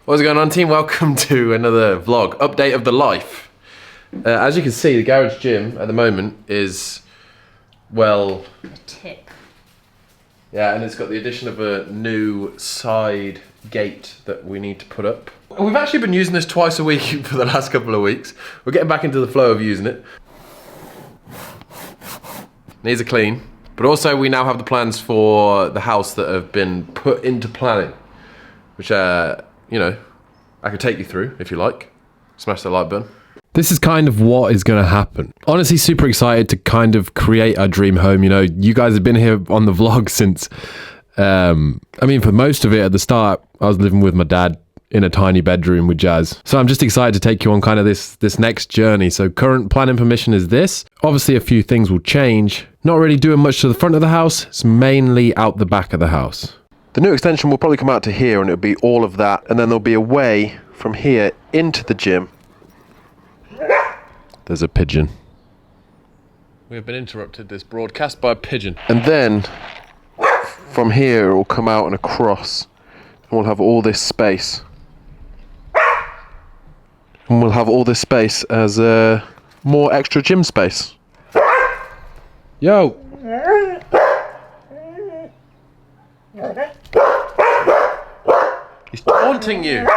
What's going on, team? Welcome to another vlog, update of the life. As you can see, the garage gym at the moment is, well... a tip. Yeah, and it's got the addition of a new side gate that we need to put up. We've actually been using this twice a week for the last couple of weeks. We're getting back into the flow of using it. Needs a clean. But also we now have the plans for the house that have been put into planning, which, you know, I could take you through if you like. Smash the like button. This is kind of what is going to happen. Honestly, super excited to kind of create our dream home. You know, you guys have been here on the vlog since, I mean, for most of it at the start, I was living with my dad in a tiny bedroom with Jazz. So I'm just excited to take you on kind of this next journey. So current planning permission is this. Obviously a few things will change. Not really doing much to the front of the house. It's mainly out the back of the house. The new extension will probably come out to here and it'll be all of that. And then there'll be a way from here into the gym. There's a pigeon. We have been interrupted this broadcast by a pigeon. And then from here it will come out and across. And we'll have all this space. And we'll have all this space as more extra gym space. Yo! He's taunting you!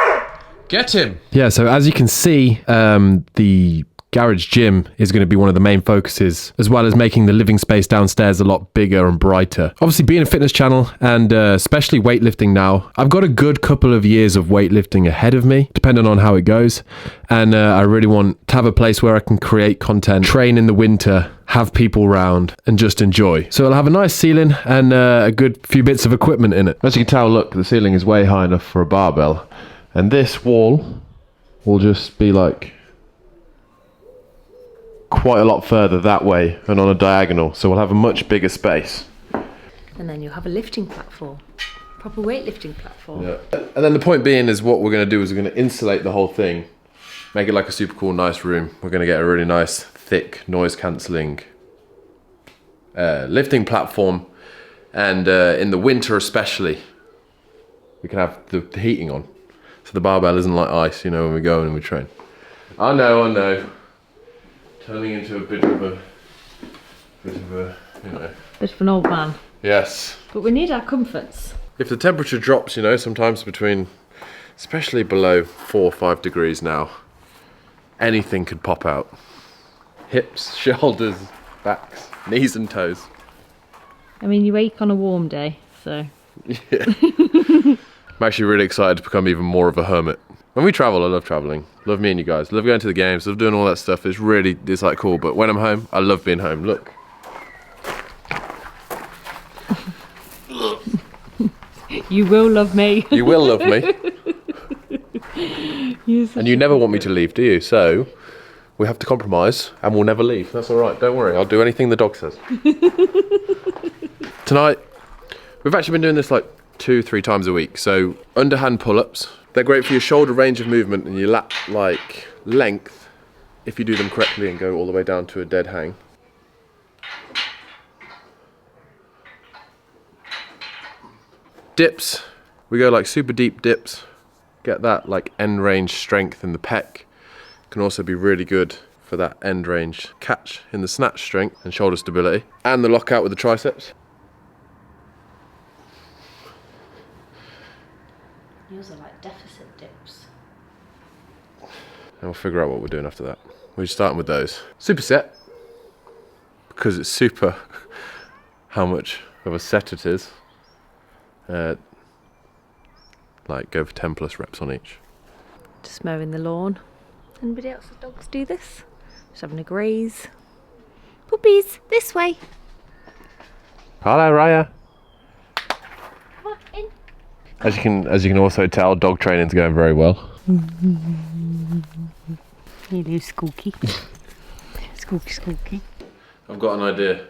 Get him! Yeah, so as you can see, the garage gym is going to be one of the main focuses, as well as making the living space downstairs a lot bigger and brighter. Obviously, being a fitness channel and especially weightlifting now, I've got a good couple of years of weightlifting ahead of me, depending on how it goes. And I really want to have a place where I can create content, train in the winter, have people around, and just enjoy. So it'll have a nice ceiling and a good few bits of equipment in it. As you can tell, look, the ceiling is way high enough for a barbell. And this wall will just be like quite a lot further that way and on a diagonal, so we'll have a much bigger space. And then you'll have a lifting platform, proper weightlifting platform. Yeah. And then the point being is what we're going to do is we're going to insulate the whole thing, make it like a super cool, nice room. We're going to get a really nice, thick, noise cancelling lifting platform, and in the winter especially, we can have the heating on, so the barbell isn't like ice, you know, when we go and we train. I know. Turning into a bit of a, you know. Bit of an old man. Yes. But we need our comforts. If the temperature drops, you know, sometimes between, especially below 4 or 5 degrees now, anything could pop out. Hips, shoulders, backs, knees and toes. I mean, you ache on a warm day, so. Yeah. I'm actually really excited to become even more of a hermit. When we travel, I love traveling. Love meeting you guys. Love going to the games. Love doing all that stuff. It's like cool. But when I'm home, I love being home. Look. You will love me. You will love me. And you never want me to leave, do you? So we have to compromise and we'll never leave. That's all right. Don't worry. I'll do anything the dog says. Tonight, we've actually been doing this like 2-3 times a week. So underhand pull-ups. They're great for your shoulder range of movement and your lat length if you do them correctly and go all the way down to a dead hang. Dips, we go like super deep dips. Get that like end range strength in the pec. Can also be really good for that end range catch in the snatch strength and shoulder stability. And the lockout with the triceps. Yours are like deficit dips. And we'll figure out what we're doing after that. We're starting with those. Superset, because it's super how much of a set it is. Like go for 10 plus reps on each. Just mowing the lawn. Anybody else's dogs do this? Just having a graze. Puppies, this way. Hello, Raya. Come on, in. As you can also tell, dog training's going very well. Hello, Skulky. Skulky. I've got an idea.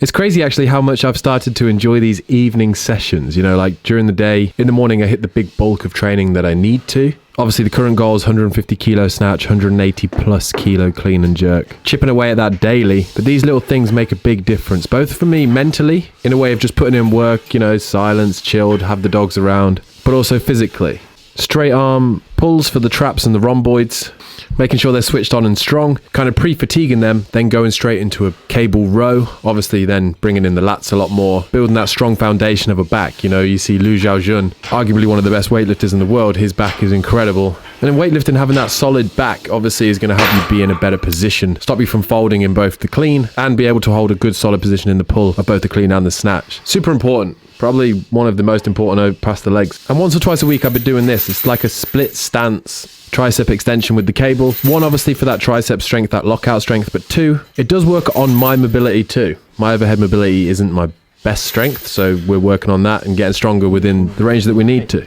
It's crazy actually how much I've started to enjoy these evening sessions, you know, like during the day. In the morning I hit the big bulk of training that I need to. Obviously the current goal is 150 kilo snatch, 180 plus kilo clean and jerk. Chipping away at that daily, but these little things make a big difference, both for me mentally, in a way of just putting in work, you know, silence, chilled, have the dogs around, but also physically. Straight arm pulls for the traps and the rhomboids, making sure they're switched on and strong, kind of pre-fatiguing them, then going straight into a cable row, obviously then bringing in the lats a lot more, building that strong foundation of a back. You know, you see Liu Xiaojun, arguably one of the best weightlifters in the world, his back is incredible. And in weightlifting, having that solid back obviously is going to help you be in a better position, stop you from folding in both the clean and be able to hold a good solid position in the pull of both the clean and the snatch. Super important. Probably one of the most important past the legs. And once or twice a week I've been doing this. It's like a split stance tricep extension with the cable. One, obviously for that tricep strength, that lockout strength, but two, it does work on my mobility too. My overhead mobility isn't my best strength, so we're working on that and getting stronger within the range that we need to.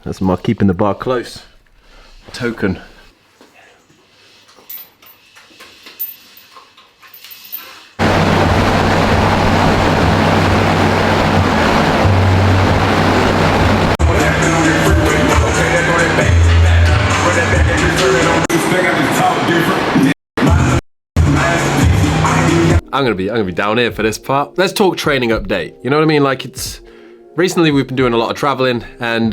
That's my keeping the bar close token. I'm gonna be down here for this part. Let's talk training update. You know what I mean? Like, it's recently we've been doing a lot of traveling, and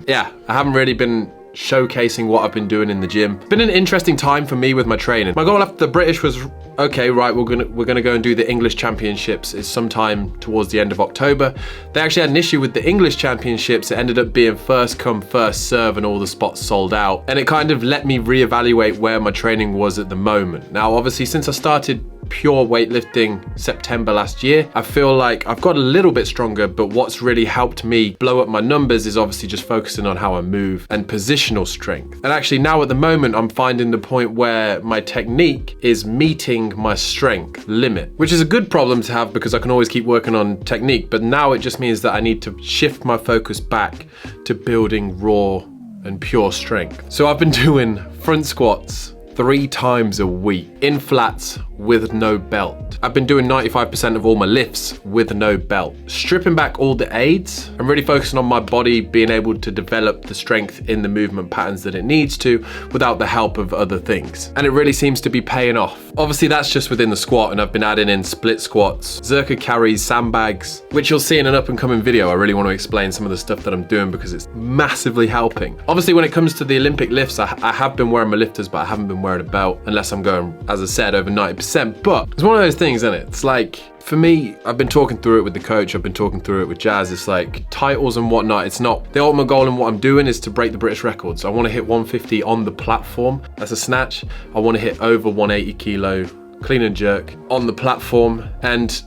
yeah, I haven't really been showcasing what I've been doing in the gym. It's been an interesting time for me with my training. My goal after the British was, okay, right, we're gonna go and do the English Championships. It's sometime towards the end of October. They actually had an issue with the English Championships. It ended up being first come, first serve, and all the spots sold out. And it kind of let me reevaluate where my training was at the moment. Now, obviously, since I started pure weightlifting September last year, I feel like I've got a little bit stronger, but what's really helped me blow up my numbers is obviously just focusing on how I move and positional strength. And actually now at the moment, I'm finding the point where my technique is meeting my strength limit, which is a good problem to have because I can always keep working on technique, but now it just means that I need to shift my focus back to building raw and pure strength. So I've been doing front squats 3 times a week in flats with no belt. I've been doing 95% of all my lifts with no belt. Stripping back all the aids, I'm really focusing on my body being able to develop the strength in the movement patterns that it needs to without the help of other things. And it really seems to be paying off. Obviously that's just within the squat, and I've been adding in split squats, Zerka carries, sandbags, which you'll see in an up and coming video. I really want to explain some of the stuff that I'm doing because it's massively helping. Obviously when it comes to the Olympic lifts, I have been wearing my lifters, but I haven't been wearing a belt unless I'm going, as I said, over 90%. But it's one of those things, isn't it? It's like, for me, I've been talking through it with the coach, I've been talking through it with Jazz. It's like titles and whatnot. It's not, the ultimate goal in what I'm doing is to break the British records. I want to hit 150 on the platform. That's a snatch. I want to hit over 180 kilo clean and jerk on the platform. And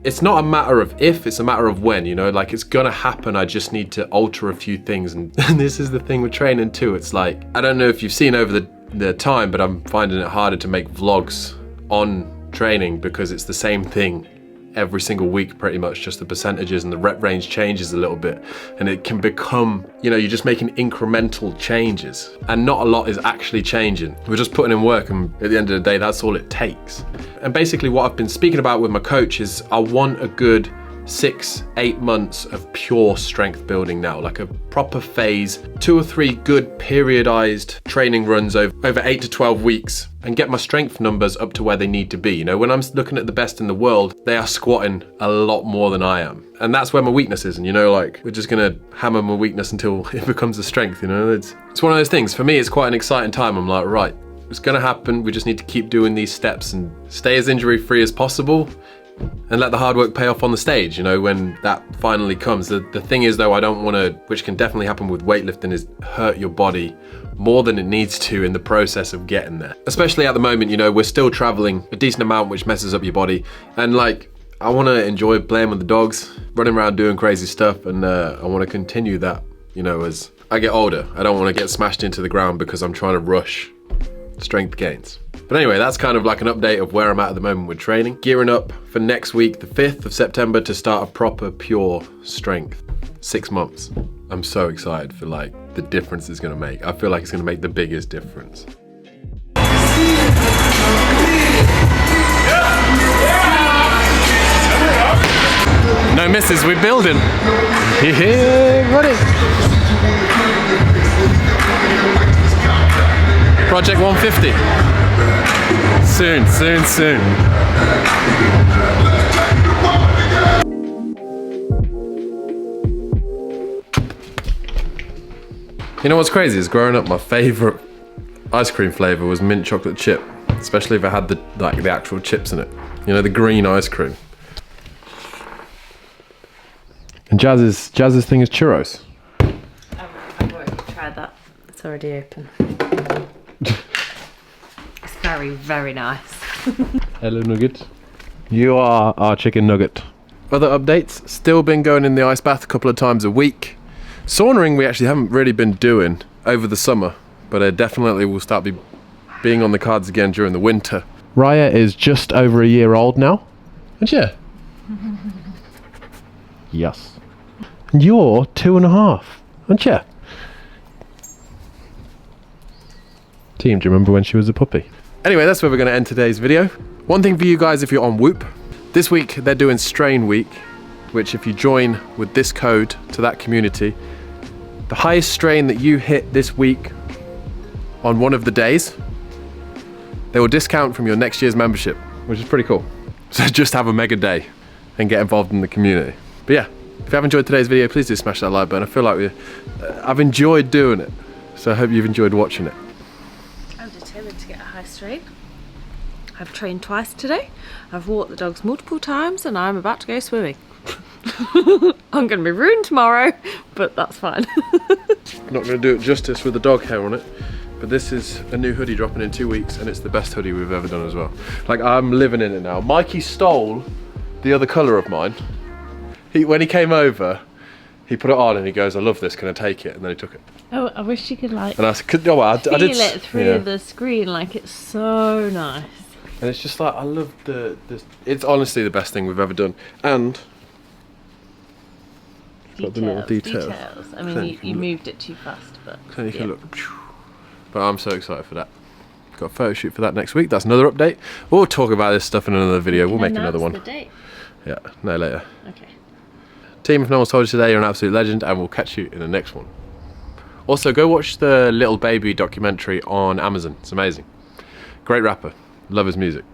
it's not a matter of if, it's a matter of when, you know, like it's gonna happen. I just need to alter a few things. And this is the thing with training too. It's like, I don't know if you've seen over the time, but I'm finding it harder to make vlogs on training because it's the same thing every single week pretty much, just the percentages and the rep range changes a little bit, and it can become, you know, you're just making incremental changes and not a lot is actually changing. We're just putting in work, and at the end of the day that's all it takes. And basically what I've been speaking about with my coach is I want a good 6-8 months of pure strength building now, like a proper phase, 2 or 3 good periodized training runs over 8 to 12 weeks and get my strength numbers up to where they need to be. You know, when I'm looking at the best in the world, they are squatting a lot more than I am. And that's where my weakness is. And you know, like, we're just gonna hammer my weakness until it becomes a strength, you know? It's one of those things. For me, it's quite an exciting time. I'm like, right, it's gonna happen. We just need to keep doing these steps and stay as injury free as possible and let the hard work pay off on the stage, you know, when that finally comes. The thing is though, I don't want to, which can definitely happen with weightlifting, is hurt your body more than it needs to in the process of getting there. Especially at the moment, you know, we're still traveling a decent amount, which messes up your body. And like, I want to enjoy playing with the dogs, running around doing crazy stuff, and I want to continue that, you know, as I get older. I don't want to get smashed into the ground because I'm trying to rush strength gains. But anyway, that's kind of like an update of where I'm at the moment with training. Gearing up for next week, the 5th of September, to start a proper pure strength. 6 months. I'm so excited for like the difference it's gonna make. I feel like it's gonna make the biggest difference. No misses, we're building. Yeah, buddy. Project 150. Soon, soon, soon. You know what's crazy is growing up, my favourite ice cream flavour was mint chocolate chip, especially if it had the actual chips in it. You know, the green ice cream. And Jazz's thing is churros. I've already tried that. It's already open. It's very, very nice. Hello, Nugget. You are our chicken nugget. Other updates? Still been going in the ice bath a couple of times a week. Saunering we actually haven't really been doing over the summer, but I definitely will start being on the cards again during the winter. Raya is just over a year old now. And yeah. Yes. And you're 2.5, aren't you? Team, do you remember when she was a puppy? Anyway, that's where we're going to end today's video. One thing for you guys if you're on Whoop. This week they're doing Strain Week, which if you join with this code to that community, the highest strain that you hit this week on one of the days, they will discount from your next year's membership, which is pretty cool. So just have a mega day and get involved in the community. But yeah, if you have enjoyed today's video, please do smash that like button. I feel like I've enjoyed doing it, so I hope you've enjoyed watching it. I'm determined to get a high strain. I've trained twice today. I've walked the dogs multiple times and I'm about to go swimming. I'm going to be ruined tomorrow, but that's fine. Not going to do it justice with the dog hair on it, but this is a new hoodie dropping in 2 weeks and it's the best hoodie we've ever done as well. Like, I'm living in it now. Mikey stole the other colour of mine. When he came over, he put it on and he goes, I love this, can I take it? And then he took it. Oh, I wish you could like and I said, oh, I feel did, it through the screen, like it's so nice. And it's just like, I love it's honestly the best thing we've ever done. And got the little details. I mean, you moved it too fast, but then you can look. But I'm so excited for that. Got a photo shoot for that next week. That's another update. We'll talk about this stuff in another video. We'll make another one. The date. Yeah, no, later. Okay. Team, if no one's told you today, you're an absolute legend, and we'll catch you in the next one. Also, go watch the Little Baby documentary on Amazon. It's amazing. Great rapper. Love his music.